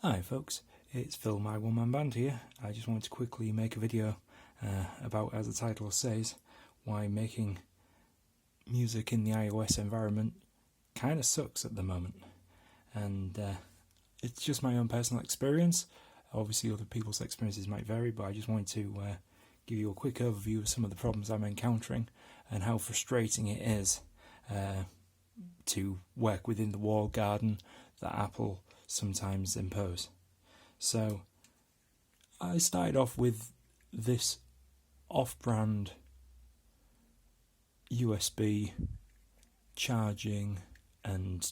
Hi folks, it's Phil, my one-man band here. I just wanted to quickly make a video about, as the title says, why making music in the iOS environment kind of sucks at the moment. And it's just my own personal experience. Obviously other people's experiences might vary, but I just wanted to give you a quick overview of some of the problems I'm encountering and how frustrating it is to work within the walled garden that Apple sometimes impose. So I started off with this off-brand USB charging and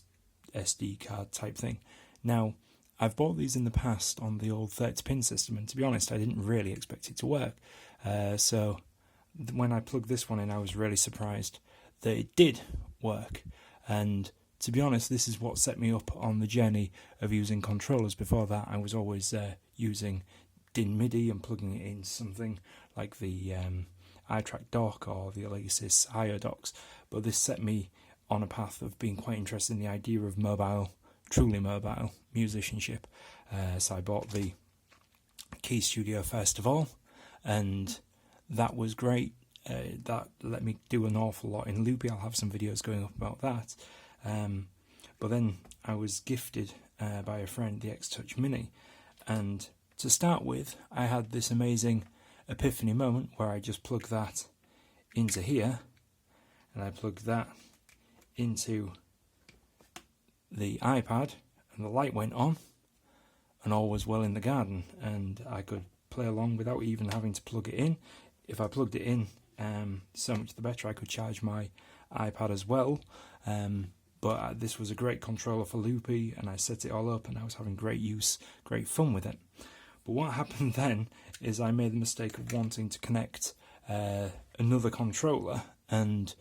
SD card type thing. Now, I've bought these in the past on the old 30-pin system, and to be honest, I didn't really expect it to work. So when I plugged this one in, I was really surprised that it did work. And to be honest, this is what set me up on the journey of using controllers. Before that, I was always using DIN MIDI and plugging it in something like the iTrack dock or the Alesis IO docks. But this set me on a path of being quite interested in the idea of mobile, truly mobile musicianship. So I bought the Key Studio first of all, and that was great. That let me do an awful lot in Loopy. I'll have some videos going up about that. But then I was gifted by a friend the X-Touch Mini, and to start with I had this amazing epiphany moment where I just plugged that into here and I plugged that into the iPad and the light went on and all was well in the garden, and I could play along without even having to plug it in. If I plugged it in, so much the better. I could charge my iPad as well. But this was a great controller for Loopy, and I set it all up and I was having great fun with it. But what happened then is I made the mistake of wanting to connect another controller, and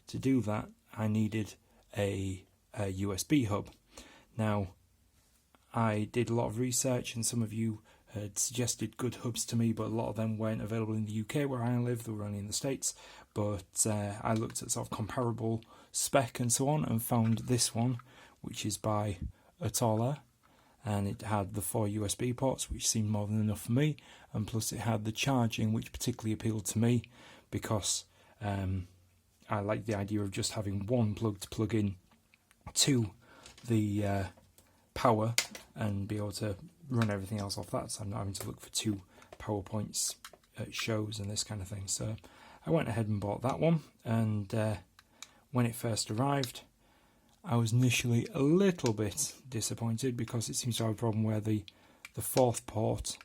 to do that I needed a USB hub. Now, I did a lot of research, and some of you had suggested good hubs to me, but a lot of them weren't available in the UK where I live. They were only in the States. But I looked at sort of comparable spec and so on and found this one, which is by Atola, and it had the 4 USB ports, which seemed more than enough for me, and plus it had the charging, which particularly appealed to me because I like the idea of just having one plug to plug in to the power and be able to run everything else off that, so I'm not having to look for 2 power points at shows and this kind of thing. So I went ahead and bought that one, and when it first arrived I was initially a little bit disappointed because it seems to have a problem where the 4th port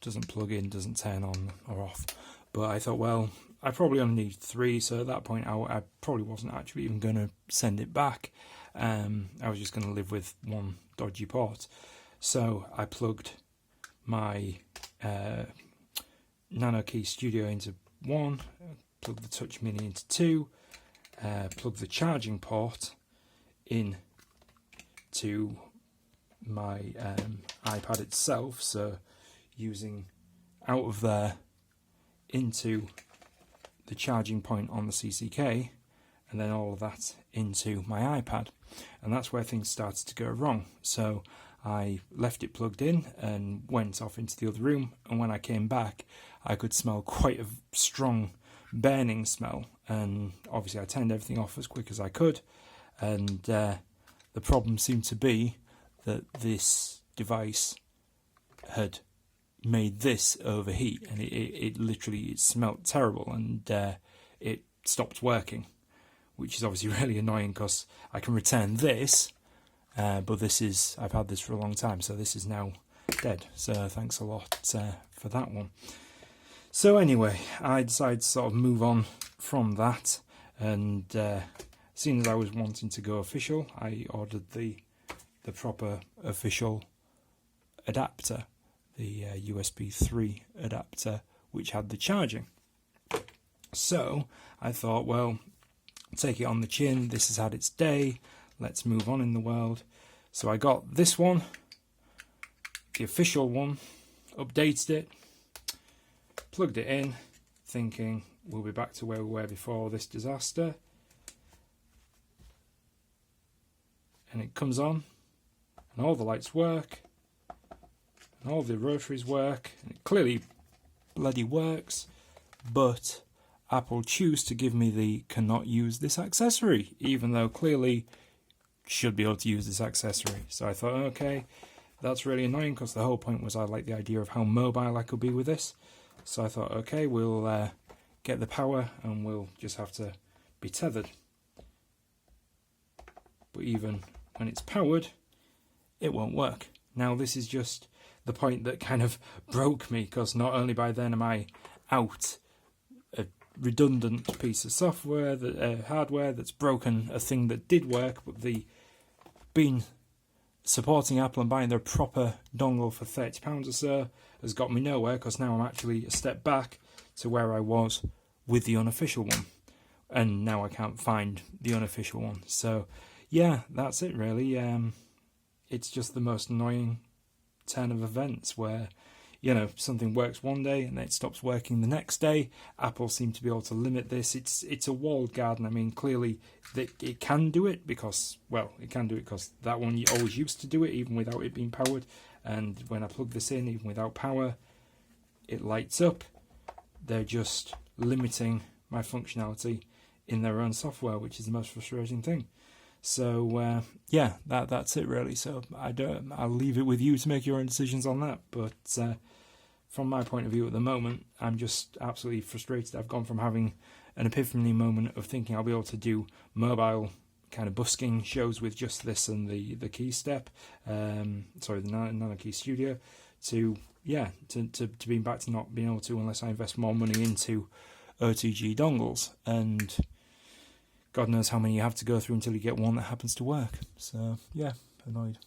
doesn't plug in, doesn't turn on or off. But I thought, well, I probably only need 3, so at that point I probably wasn't actually even going to send it back. I was just going to live with one dodgy port. So I plugged my Nano Key Studio into 1, plugged the Touch Mini into 2, plugged the charging port in to my iPad itself, so using out of there into the charging point on the CCK, and then all of that into my iPad. And that's where things started to go wrong. So I left it plugged in and went off into the other room, and when I came back I could smell quite a strong burning smell, and obviously I turned everything off as quick as I could, and the problem seemed to be that this device had made this overheat, and it literally smelt terrible, and it stopped working, which is obviously really annoying because I can return this, but I've had this for a long time, so this is now dead. So thanks a lot for that one. So anyway, I decided to sort of move on from that, and as soon as I was wanting to go official, I ordered the proper official adapter, the USB 3 adapter, which had the charging. So I thought, well, take it on the chin, this has had its day, let's move on in the world. So I got this one, the official one, updated it, plugged it in, thinking we'll be back to where we were before this disaster. And it comes on, and all the lights work, all the rotaries work, and it clearly bloody works, but Apple choose to give me the cannot use this accessory, even though clearly should be able to use this accessory. So I thought, okay, that's really annoying, because the whole point was I like the idea of how mobile I could be with this. So I thought, okay, we'll get the power and we'll just have to be tethered. But even when it's powered, it won't work. Now this is just the point that kind of broke me, because not only by then am I out a redundant piece of software, hardware that's broken a thing that did work, but the being supporting Apple and buying their proper dongle for £30 or so has got me nowhere, because now I'm actually a step back to where I was with the unofficial one, and now I can't find the unofficial one. So yeah, that's it really. It's just the most annoying turn of events where, you know, something works one day and then it stops working the next day. Apple seem to be able to limit this. It's a walled garden. I mean, clearly it can do it because, well, it can do it because that one you always used to do it even without it being powered. And when I plug this in, even without power, it lights up. They're just limiting my functionality in their own software, which is the most frustrating thing. So yeah, that's it really. So I'll leave it with you to make your own decisions on that. But from my point of view at the moment, I'm just absolutely frustrated. I've gone from having an epiphany moment of thinking I'll be able to do mobile kind of busking shows with just this and the KeyStep, the Nano Key Studio, to being back to not being able to unless I invest more money into OTG dongles, and God knows how many you have to go through until you get one that happens to work. So yeah, annoyed.